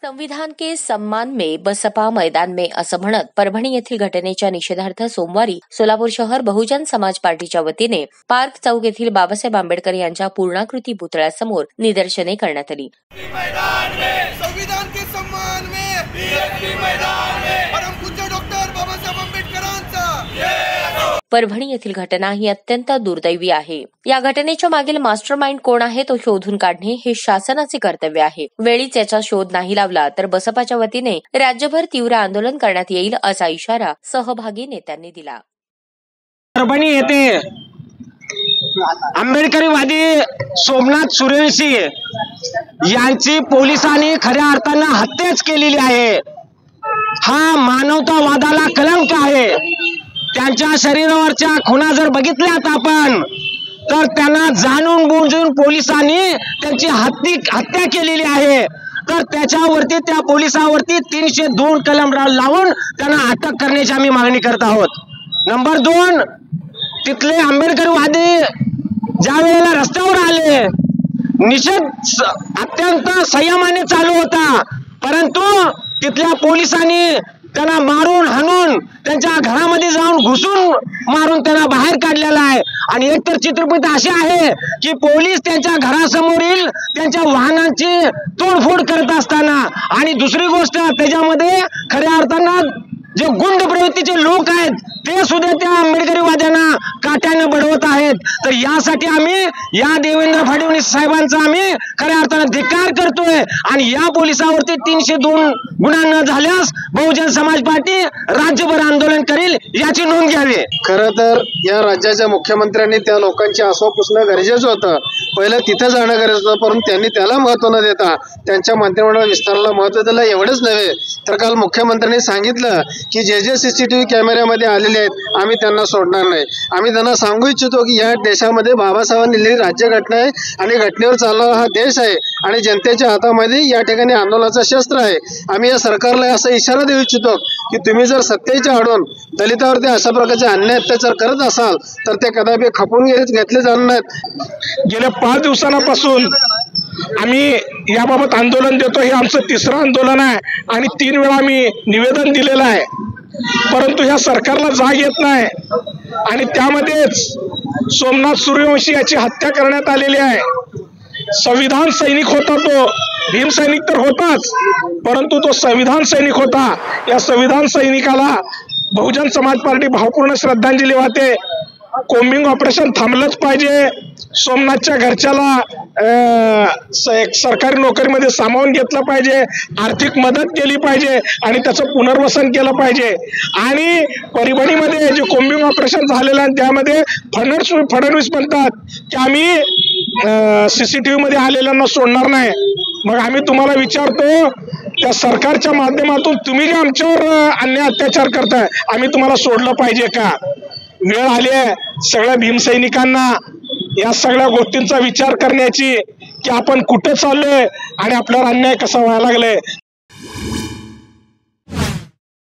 संविधान के सम्मान में बसपा मैदान में असं म्हणत परभणी येथील घटनेच्या निषेधार्थ सोमवारी सोलापूर शहर बहुजन समाज पार्टीच्या वतीने पार्क चौक येथील बाबासाहेब आंबेडकर यांच्या पूर्णाकृती पुतळ्यासमोर निदर्शने करण्यात आली। संविधान के सम्मान में परमपूज्य डॉक्टर बाबासाहेब आंबेडकरांचा परभणी येथील घटना ही अत्यंत दुर्दैवी आहे। या घटनेच्या मागील मास्टरमाइंड कोण आहे तो शोधून काढणे हे शासनाचे कर्तव्य आहे। वेळीच याचा शोध नाही लावला तर बसपाच्या वतीने राज्यभर तीव्र आंदोलन करण्यात येईल असा इशारा सहभागी नेत्यांनी दिला। परभणी येथे आंबेडकरीवादी सोमनाथ सूर्यवंशी यांची पोलिसांनी खऱ्या अर्थाने हत्याच केलेली आहे। हा मानवतावादाला कलंक आहे। त्यांच्या शरीरावरच्या खुणा जर बघितल्यात आपण तर त्यांना जाणून बुजून पोलिसांनी त्यांची हत्या केलेली आहे। तर त्याच्यावरती त्या पोलिसावरती 302 कलम लावून त्यांना अटक करण्याची आम्ही मागणी करत आहोत। नंबर 2, तिथले आंबेडकरवादी ज्या वेळेला रस्त्यावर आले निषेध अत्यंत संयमाने चालू होता, परंतु तिथल्या पोलिसांनी त्यांना मारून हाणून त्यांच्या घरामध्ये जाऊन घुसून मारून त्यांना बाहेर काढलेला आहे। आणि एक तर चित्रपट असे आहे की पोलीस त्यांच्या घरासमोरील त्यांच्या वाहनांची तोडफोड करत असताना आणि दुसरी गोष्ट त्याच्यामध्ये खऱ्या अर्थानं जे गुंड प्रवृत्तीचे लोक आहेत ते सुद्धा त्या आंबेडकरीवाद्यांना काट्याने बडवत आहेत। तर यासाठी आम्ही या देवेंद्र फडणवीस साहेबांचा आम्ही खऱ्या अर्थाने धिक्कार करतोय आणि या पोलिसावरती 302 गुन्हा न झाल्यास बहुजन समाज पार्टी राज्यभर आंदोलन करेल याची नोंद घ्यावी। खरं तर या राज्याच्या मुख्यमंत्र्यांनी त्या लोकांची आसवा पुसणं गरजेचं होतं, पहिलं तिथं जाणं गरजेचं होतं, परंतु त्यांनी त्याला महत्त्व न देता त्यांच्या मंत्रिमंडळ विस्ताराला महत्त्व दिलं। एवढंच नव्हे तर काल मुख्यमंत्र्यांनी सांगितलं की जे CCTV कॅमेऱ्यामध्ये आलेले आहेत आम्ही त्यांना सोडणार नाही। आम्ही त्यांना सांगू इच्छितो की या देशामध्ये बाबासाहेबांनी लिहिलेली राज्यघटना आहे आणि घटनेवर चालणारा हा देश आहे आणि जनतेच्या हातामध्ये या ठिकाणी आंदोलनाचं शस्त्र आहे। आम्ही या सरकारला असा इशारा देऊ इच्छितो की तुम्ही जर सत्तेच्या आडून दलितावरती अशा प्रकारचे अन्याय अत्याचार करत असाल तर ते कदापि खपून घेतले जाणार नाहीत। गेल्या 5 दिवसांपासून आम्ही याबाबत आंदोलन देतो। हे आमचं 3रं आंदोलन आहे आणि 3 वेळा आम्ही निवेदन दिलेलं आहे, परंतु ह्या सरकारला जाग येत नाही आणि त्यामध्येच सोमनाथ सूर्यवंशी याची हत्या करण्यात आलेली आहे। संविधान सैनिक होता तो, भीम सैनिक तर होताच, परंतु तो संविधान सैनिक होता। या संविधान सैनिकाला बहुजन समाज पार्टी भावपूर्ण श्रद्धांजली वाहते। कोम्बिंग ऑपरेशन थांबलंच पाहिजे। सोमनाथच्या घरच्याला सरकारी नोकरीमध्ये सामावून घेतलं पाहिजे, आर्थिक मदत केली पाहिजे आणि त्याचं पुनर्वसन केलं पाहिजे। आणि परभणीमध्ये जे कोम्बिंग ऑपरेशन झालेलं आहे त्यामध्ये फडणवीस म्हणतात की आम्ही CCTV मध्ये आलेल्यांना सोडणार नाही। मग आम्ही तुम्हाला विचारतो त्या सरकारच्या माध्यमातून तुम्ही जे आमच्यावर अन्याय अत्याचार करताय आम्ही तुम्हाला सोडलं पाहिजे का? वेळ आली आहे सगळ्या भीमसैनिकांना या सगळ्या गोष्टींचा विचार करण्याची की आपण कुठे चाललोय आणि आपल्यावर अन्याय कसा व्हायला लागलाय।